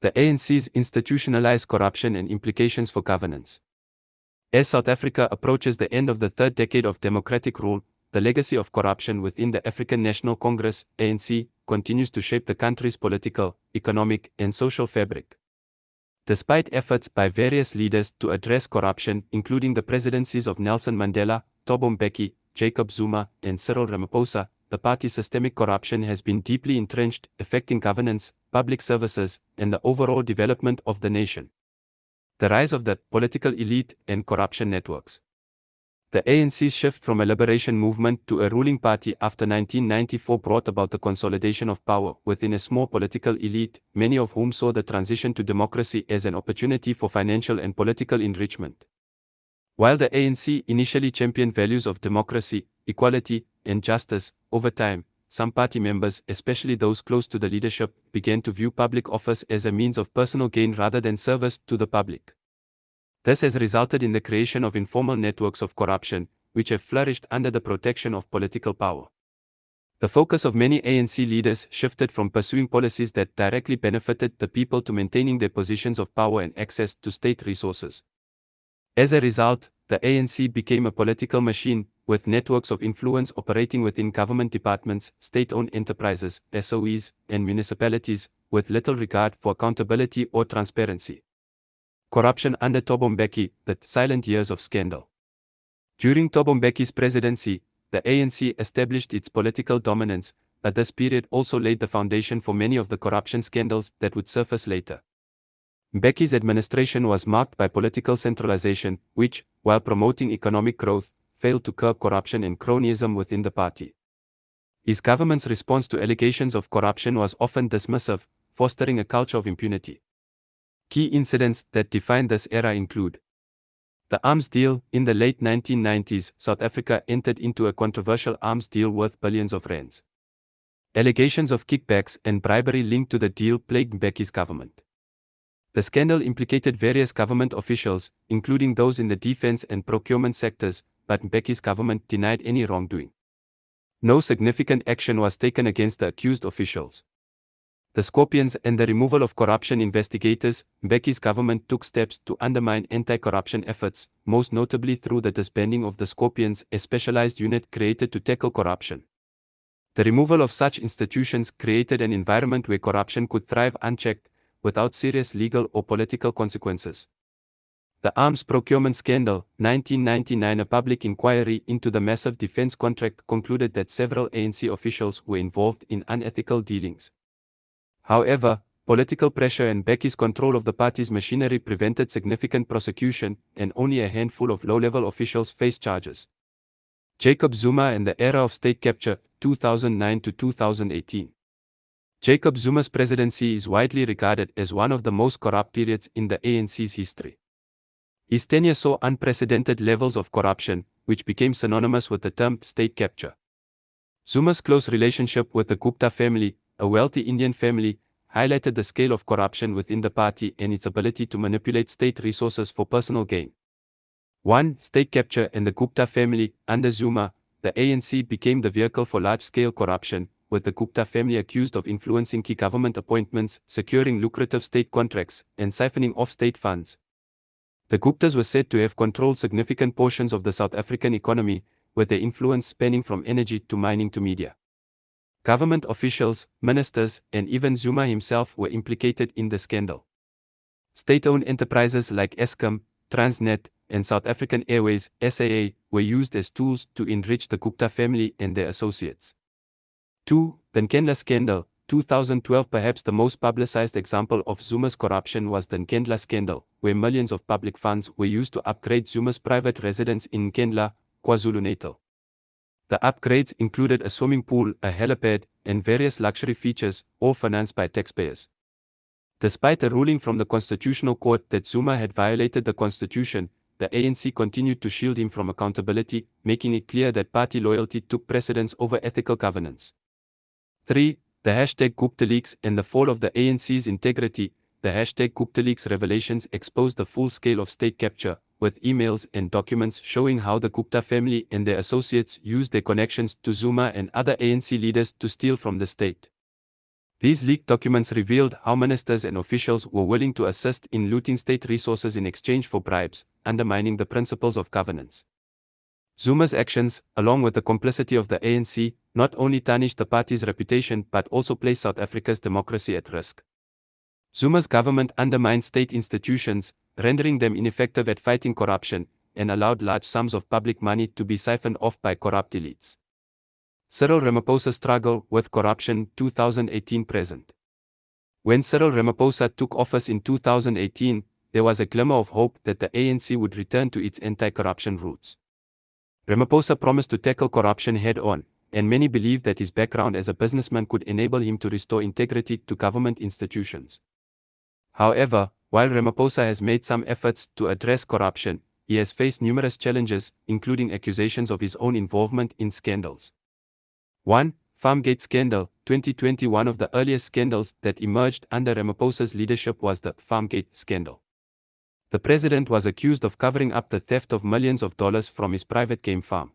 The ANC's institutionalized corruption and implications for governance. As South Africa approaches the end of the third decade of democratic rule, the legacy of corruption within the African National Congress, ANC, continues to shape the country's political, economic, and social fabric. Despite efforts by various leaders to address corruption, including the presidencies of Nelson Mandela, Thabo Mbeki, Jacob Zuma, and Cyril Ramaphosa, the party's systemic corruption has been deeply entrenched, affecting governance, public services, and the overall development of the nation. The rise of the political elite and corruption networks. The ANC's shift from a liberation movement to a ruling party after 1994 brought about the consolidation of power within a small political elite, many of whom saw the transition to democracy as an opportunity for financial and political enrichment. While the ANC initially championed values of democracy, equality, and justice, over time, some party members, especially those close to the leadership, began to view public office as a means of personal gain rather than service to the public. This has resulted in the creation of informal networks of corruption, which have flourished under the protection of political power. The focus of many ANC leaders shifted from pursuing policies that directly benefited the people to maintaining their positions of power and access to state resources. As a result, the ANC became a political machine, with networks of influence operating within government departments, state-owned enterprises, SOEs, and municipalities, with little regard for accountability or transparency. Corruption under Thabo Mbeki, the silent years of scandal. During Thabo Mbeki's presidency, the ANC established its political dominance, but this period also laid the foundation for many of the corruption scandals that would surface later. Mbeki's administration was marked by political centralization, which, while promoting economic growth, failed to curb corruption and cronyism within the party. His government's response to allegations of corruption was often dismissive, fostering a culture of impunity. Key incidents that define this era include the arms deal. In the late 1990s, South Africa entered into a controversial arms deal worth billions of rands. Allegations of kickbacks and bribery linked to the deal plagued Mbeki's government. The scandal implicated various government officials, including those in the defense and procurement sectors, but Mbeki's government denied any wrongdoing. No significant action was taken against the accused officials. The Scorpions and the removal of corruption investigators. Mbeki's government took steps to undermine anti-corruption efforts, most notably through the disbanding of the Scorpions, a specialized unit created to tackle corruption. The removal of such institutions created an environment where corruption could thrive unchecked, without serious legal or political consequences. The arms procurement scandal, 1999. A public inquiry into the massive defense contract concluded that several ANC officials were involved in unethical dealings. However, political pressure and Mbeki's control of the party's machinery prevented significant prosecution, and only a handful of low-level officials faced charges. Jacob Zuma and the era of state capture, 2009 to 2018. Jacob Zuma's presidency is widely regarded as one of the most corrupt periods in the ANC's history. His tenure saw unprecedented levels of corruption, which became synonymous with the term state capture. Zuma's close relationship with the Gupta family, a wealthy Indian family, highlighted the scale of corruption within the party and its ability to manipulate state resources for personal gain. 1. State capture and the Gupta family. Under Zuma, the ANC became the vehicle for large-scale corruption, with the Gupta family accused of influencing key government appointments, securing lucrative state contracts, and siphoning off state funds. The Guptas were said to have controlled significant portions of the South African economy, with their influence spanning from energy to mining to media. Government officials, ministers, and even Zuma himself were implicated in the scandal. State-owned enterprises like Eskom, Transnet, and South African Airways, SAA, were used as tools to enrich the Gupta family and their associates. 2. The Nkandla scandal, 2012. Perhaps the most publicized example of Zuma's corruption was the Nkandla scandal, where millions of public funds were used to upgrade Zuma's private residence in Nkandla, KwaZulu-Natal. The upgrades included a swimming pool, a helipad, and various luxury features, all financed by taxpayers. Despite a ruling from the Constitutional Court that Zuma had violated the Constitution, the ANC continued to shield him from accountability, making it clear that party loyalty took precedence over ethical governance. 3. The #GuptaLeaks and the fall of the ANC's integrity. The #GuptaLeaks revelations exposed the full scale of state capture, with emails and documents showing how the Gupta family and their associates used their connections to Zuma and other ANC leaders to steal from the state. These leaked documents revealed how ministers and officials were willing to assist in looting state resources in exchange for bribes, undermining the principles of governance. Zuma's actions, along with the complicity of the ANC, not only tarnished the party's reputation but also placed South Africa's democracy at risk. Zuma's government undermined state institutions, rendering them ineffective at fighting corruption, and allowed large sums of public money to be siphoned off by corrupt elites. Cyril Ramaphosa's struggle with corruption 2018-present. When Cyril Ramaphosa took office in 2018, there was a glimmer of hope that the ANC would return to its anti-corruption roots. Ramaphosa promised to tackle corruption head-on, and many believed that his background as a businessman could enable him to restore integrity to government institutions. However, while Ramaphosa has made some efforts to address corruption, he has faced numerous challenges, including accusations of his own involvement in scandals. 1. Farmgate scandal. 2020. One of the earliest scandals that emerged under Ramaphosa's leadership was the Farmgate scandal. The president was accused of covering up the theft of millions of dollars from his private game farm.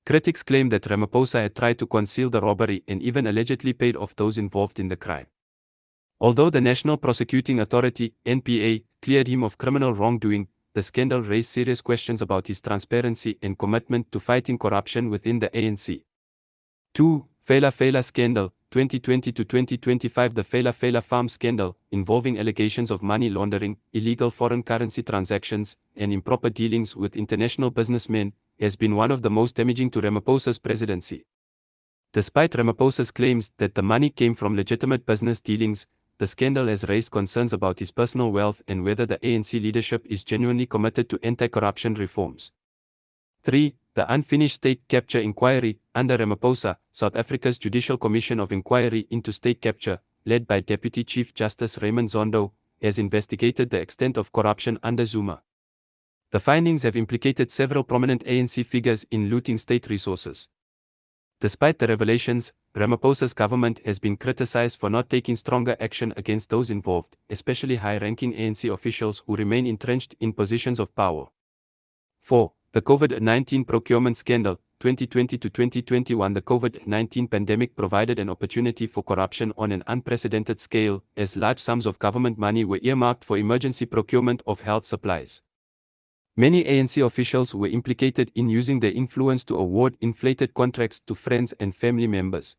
Critics claim that Ramaphosa had tried to conceal the robbery and even allegedly paid off those involved in the crime. Although the National Prosecuting Authority, NPA, cleared him of criminal wrongdoing, the scandal raised serious questions about his transparency and commitment to fighting corruption within the ANC. 2. Fela scandal. 2020 to 2025. The Fela farm scandal, involving allegations of money laundering, illegal foreign currency transactions, and improper dealings with international businessmen, has been one of the most damaging to Ramaphosa's presidency. Despite Ramaphosa's claims that the money came from legitimate business dealings, the scandal has raised concerns about his personal wealth and whether the ANC leadership is genuinely committed to anti-corruption reforms. 3. The unfinished state capture inquiry. Under Ramaphosa, South Africa's Judicial Commission of Inquiry into State Capture, led by Deputy Chief Justice Raymond Zondo, has investigated the extent of corruption under Zuma. The findings have implicated several prominent ANC figures in looting state resources. Despite the revelations, Ramaphosa's government has been criticized for not taking stronger action against those involved, especially high-ranking ANC officials who remain entrenched in positions of power. 4. The COVID-19 procurement scandal. 2020 to 2021. The COVID-19 pandemic provided an opportunity for corruption on an unprecedented scale, as large sums of government money were earmarked for emergency procurement of health supplies. Many ANC officials were implicated in using their influence to award inflated contracts to friends and family members.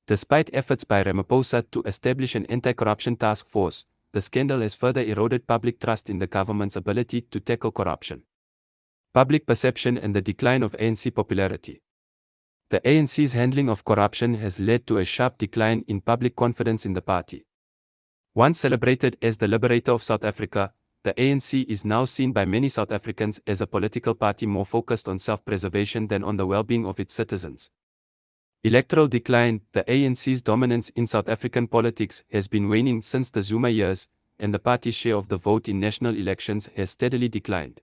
Despite efforts by Ramaphosa to establish an anti-corruption task force, the scandal has further eroded public trust in the government's ability to tackle corruption. Public perception and the decline of ANC popularity. The ANC's handling of corruption has led to a sharp decline in public confidence in the party. Once celebrated as the liberator of South Africa, the ANC is now seen by many South Africans as a political party more focused on self-preservation than on the well-being of its citizens. Electoral decline. The ANC's dominance in South African politics has been waning since the Zuma years, and the party's share of the vote in national elections has steadily declined.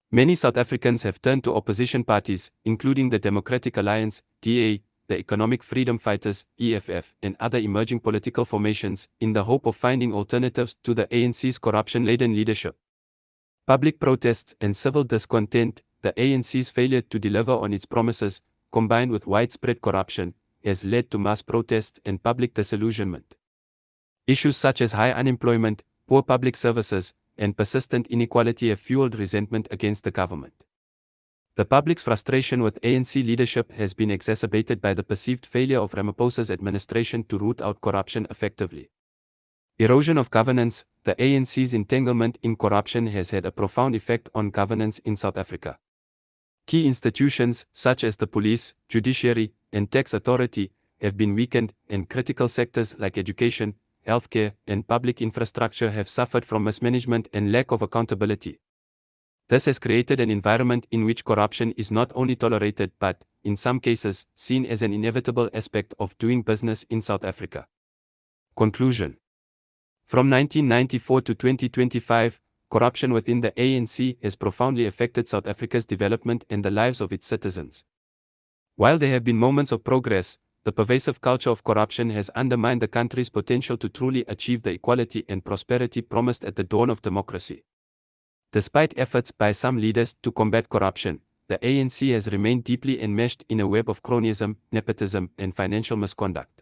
Many South Africans have turned to opposition parties, including the Democratic Alliance, DA, the Economic Freedom Fighters, EFF, and other emerging political formations, in the hope of finding alternatives to the ANC's corruption-laden leadership. Public protests and civil discontent. The ANC's failure to deliver on its promises, combined with widespread corruption, has led to mass protests and public disillusionment. Issues such as high unemployment, poor public services, and persistent inequality have fueled resentment against the government. The public's frustration with ANC leadership has been exacerbated by the perceived failure of Ramaphosa's administration to root out corruption effectively. Erosion of governance. The ANC's entanglement in corruption has had a profound effect on governance in South Africa. Key institutions, such as the police, judiciary, and tax authority, have been weakened, and critical sectors like education, healthcare, and public infrastructure have suffered from mismanagement and lack of accountability. This has created an environment in which corruption is not only tolerated but, in some cases, seen as an inevitable aspect of doing business in South Africa. Conclusion. From 1994 to 2025, corruption within the ANC has profoundly affected South Africa's development and the lives of its citizens. While there have been moments of progress, the pervasive culture of corruption has undermined the country's potential to truly achieve the equality and prosperity promised at the dawn of democracy. Despite efforts by some leaders to combat corruption, the ANC has remained deeply enmeshed in a web of cronyism, nepotism, and financial misconduct.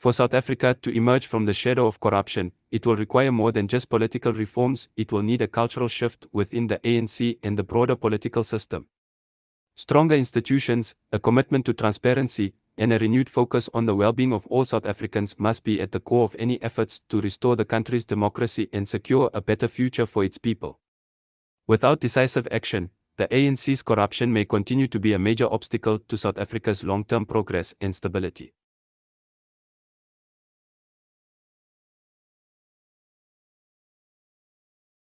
For South Africa to emerge from the shadow of corruption, it will require more than just political reforms, it will need a cultural shift within the ANC and the broader political system. Stronger institutions, a commitment to transparency, and a renewed focus on the well-being of all South Africans must be at the core of any efforts to restore the country's democracy and secure a better future for its people. Without decisive action, the ANC's corruption may continue to be a major obstacle to South Africa's long-term progress and stability.